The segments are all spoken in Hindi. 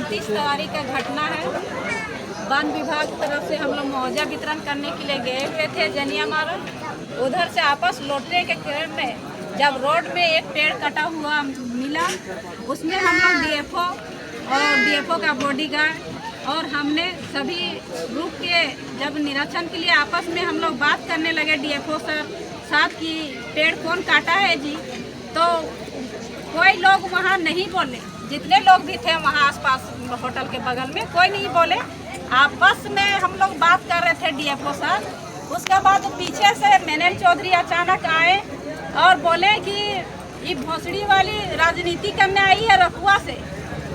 29 तारीख का घटना है। वन विभाग की तरफ से हम लोग मुआवजा वितरण करने के लिए गए हुए थे जनिया मार्ग। उधर से आपस लौटने के क्रम में जब रोड में एक पेड़ कटा हुआ मिला, उसमें हम लोग डीएफओ और डीएफओ का बॉडीगार्ड और हमने सभी रुक के जब निरीक्षण के लिए आपस में हम लोग बात करने लगे डीएफओ सर साथ कि पेड़ कौन काटा है जी, तो कोई लोग वहाँ नहीं बोले। जितने लोग भी थे वहाँ आसपास होटल के बगल में कोई नहीं बोले। आपस में हम लोग बात कर रहे थे डीएफओ सर। उसके बाद पीछे से मेनन चौधरी अचानक आए और बोले कि ये भोसड़ी वाली राजनीति करने आई है रफुआ से।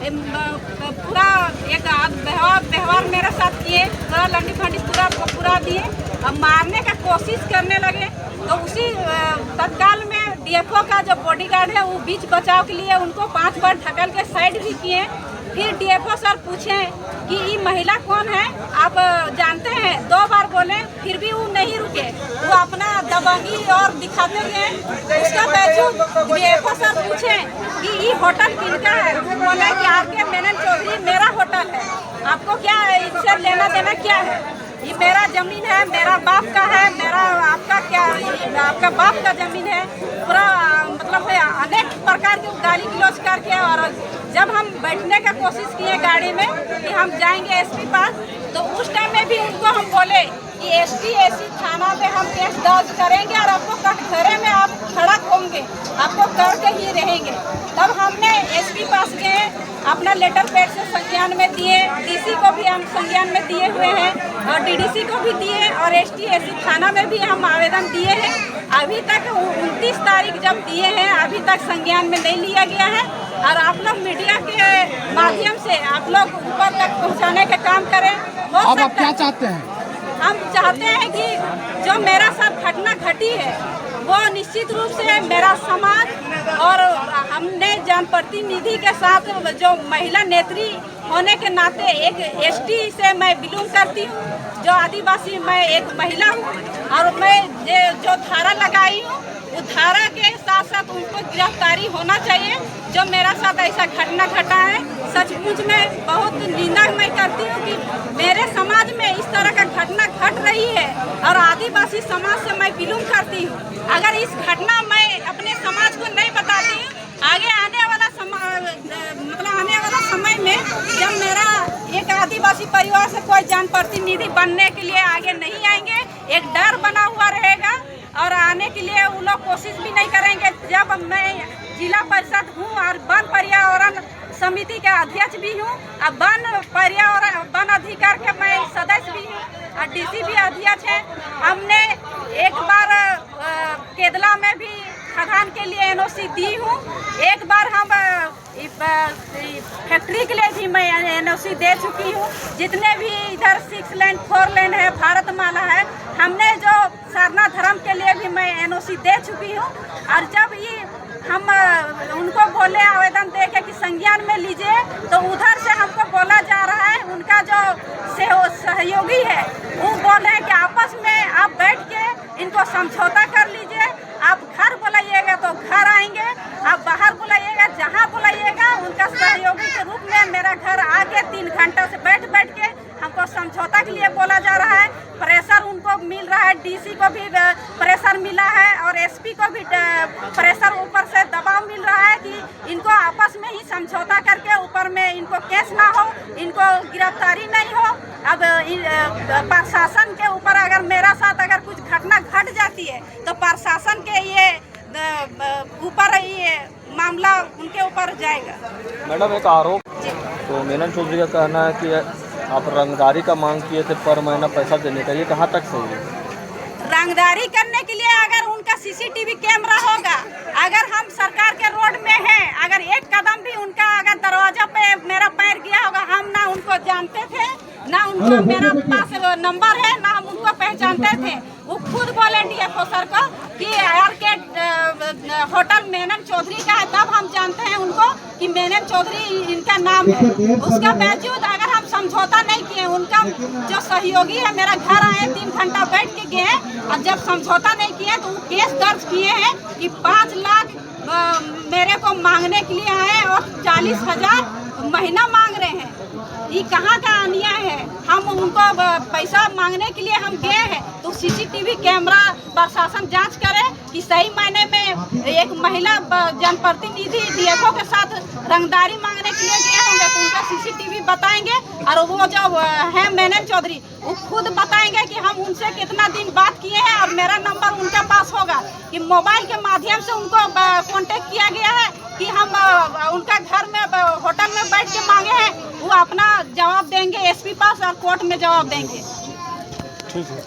पूरा एक व्यवहार मेरे साथ किए, पूरा लंडी फंडी पूरा दिए। अब मारने का कोशिश करने लगे तो उसी तत्काल में डीएफओ का जो बॉडीगार्ड है वो बीच बचाव के लिए उनको 5 बार ढकल के साइड भी किए। फिर डीएफओ सर पूछे कि ये महिला कौन है, आप जानते हैं? 2 बार बोले, फिर भी वो नहीं रुके, वो अपना दबंगी और दिखाते गए। उसका बावजूद डीएफओ सर पूछे कि ये होटल किनका है, बोले कि आपके मेनन चौधरी मेरा होटल है, आपको क्या इससे लेना देना क्या है? ये मेरा जमीन है, मेरा बाप का है, मेरा आपका क्या, आपका बाप का जमीन है। पूरा मतलब अनेक प्रकार की गाली गलौज करके, और जब हम बैठने का कोशिश किए गाड़ी में कि हम जाएंगे एसपी पास, तो उस टाइम में भी उनको हम बोले कि ST/SC थाना में हम केस दर्ज करेंगे और आपको कटघरे में आप खड़ा होंगे, आपको करके ही रहेंगे। तब हमने एसपी पास गए, अपना लेटर पैड से संज्ञान में दिए, DC को भी हम संज्ञान में दिए हुए हैं और DDC को भी दिए और ST/SC थाना में भी हम आवेदन दिए हैं। अभी तक 29 तारीख जब दिए हैं, अभी तक संज्ञान में नहीं लिया गया है। और आप लोग मीडिया के माध्यम से आप लोग ऊपर तक पहुंचाने का काम करें। अब आप क्या चाहते हैं? हम चाहते हैं कि जो मेरा साथ घटना घटी है वो निश्चित रूप से मेरा समाज और हमने जनप्रतिनिधि के साथ जो महिला नेत्री होने के नाते एक ST से मैं बिलोंग करती हूँ, जो आदिवासी, मैं एक महिला हूँ और मैं जो धारा लगाई हूँ उस धारा के साथ साथ उनको गिरफ्तारी होना चाहिए। जो मेरा साथ ऐसा घटना घटा है, सचमुच में बहुत निंदा मैं करती हूँ कि मेरे समाज में इस तरह का घटना घट रही है और आदिवासी समाज से मैं बिलोंग करती हूँ। अगर इस घटना मैं अपने समाज को नहीं बताती हूँ, आगे आने वाला समय में जब मेरा एक आदिवासी परिवार से कोई जनप्रतिनिधि बनने के लिए आगे नहीं आएंगे, एक डर बना हुआ रहेगा और आने के लिए वो लोग कोशिश भी नहीं करेंगे। जब मैं जिला परिषद हूँ और वन पर्यावरण समिति के अध्यक्ष भी हूँ, अब वन अधिकार के मैं सदस्य भी हूँ और DC भी अध्यक्ष है। हमने एक बार केदला में भी खदान के लिए NOC दी हूँ, एक बार हम फैक्ट्री के लिए भी मैं NOC दे चुकी हूँ। जितने भी इधर 6 लेन 4 लेन है, भारतमाला है, हमने जो सरना धर्म के लिए भी मैं NOC दे चुकी हूँ। और जब ये हम उनको बोले आवेदन दे के कि संज्ञान में लीजिए, तो उधर से हमको बोला जा रहा है, उनका जो सहयोगी है वो बोल रहे हैं कि आपस में आप बैठ के इनको समझौता कर लीजिए। आप घर बुलाइएगा तो घर आएंगे, आप बाहर बुलाइएगा, जहाँ बुलाइएगा। उनका सहयोगी के रूप में मेरा घर आके 3 घंटा से बैठ के हमको समझौता के लिए बोला जा रहा है। प्रेशर उनको मिल रहा है, DC को भी प्रेशर मिला है और SP को भी प्रेशर ऊपर से दबाव मिल रहा है कि इनको आपस में ही समझौता करके ऊपर में इनको केस ना हो, इनको गिरफ्तारी नहीं हो। अब प्रशासन के ऊपर अगर मेरा साथ अगर कुछ घटना घट जाती है तो प्रशासन के ये ऊपर ये मामला उनके ऊपर जाएगा। मैडम, एक आरोप तो मेनन चौधरी का कहना है कि आप रंगदारी का मांग किए थे पर महीना पैसा देने का, ये कहाँ तक सही है? रंगदारी करने के लिए अगर उनका CCTV कैमरा होगा, अगर हम सरकार के रोड में हैं, अगर एक कदम भी उनका अगर दरवाजा पे मेरा पैर गया होगा, हम ना उनको जानते थे, ना उनका मेरा पास नंबर है, ना हम उनको पहचानते थे। वो खुद बोले DFO सर को कि RK होटल मेनन चौधरी का है, तब हम जानते हैं उनको कि मेनन चौधरी इनका नाम है। उसका बावजूद अगर हम समझौता नहीं किए, उनका जो सहयोगी है मेरा घर आए, 3 घंटा बैठ के गए और जब समझौता नहीं किए तो वो केस दर्ज किए हैं कि 5 लाख मेरे को मांगने के लिए आए और 40,000 महीना मांग रहे हैं। ये कहाँ का अन्याय है। हम उनको पैसा मांगने के लिए हम गए हैं तो सीसीटीवी कैमरा प्रशासन जांच करे कि सही मायने में एक महिला जनप्रतिनिधि डीएफओ के साथ रंगदारी मांगने के लिए गए होंगे तो उनका सीसीटीवी बताएंगे। और वो जो है मेनन चौधरी वो खुद बताएंगे कि हम उनसे कितना दिन बात किए हैं और मेरा नंबर उनके पास होगा कि मोबाइल के माध्यम से उनको कांटेक्ट किया गया है कि हम उनका घर में होटल में बैठ के मांगे हैं। वो अपना जवाब देंगे एसपी पास और कोर्ट में जवाब देंगे। ठीक है।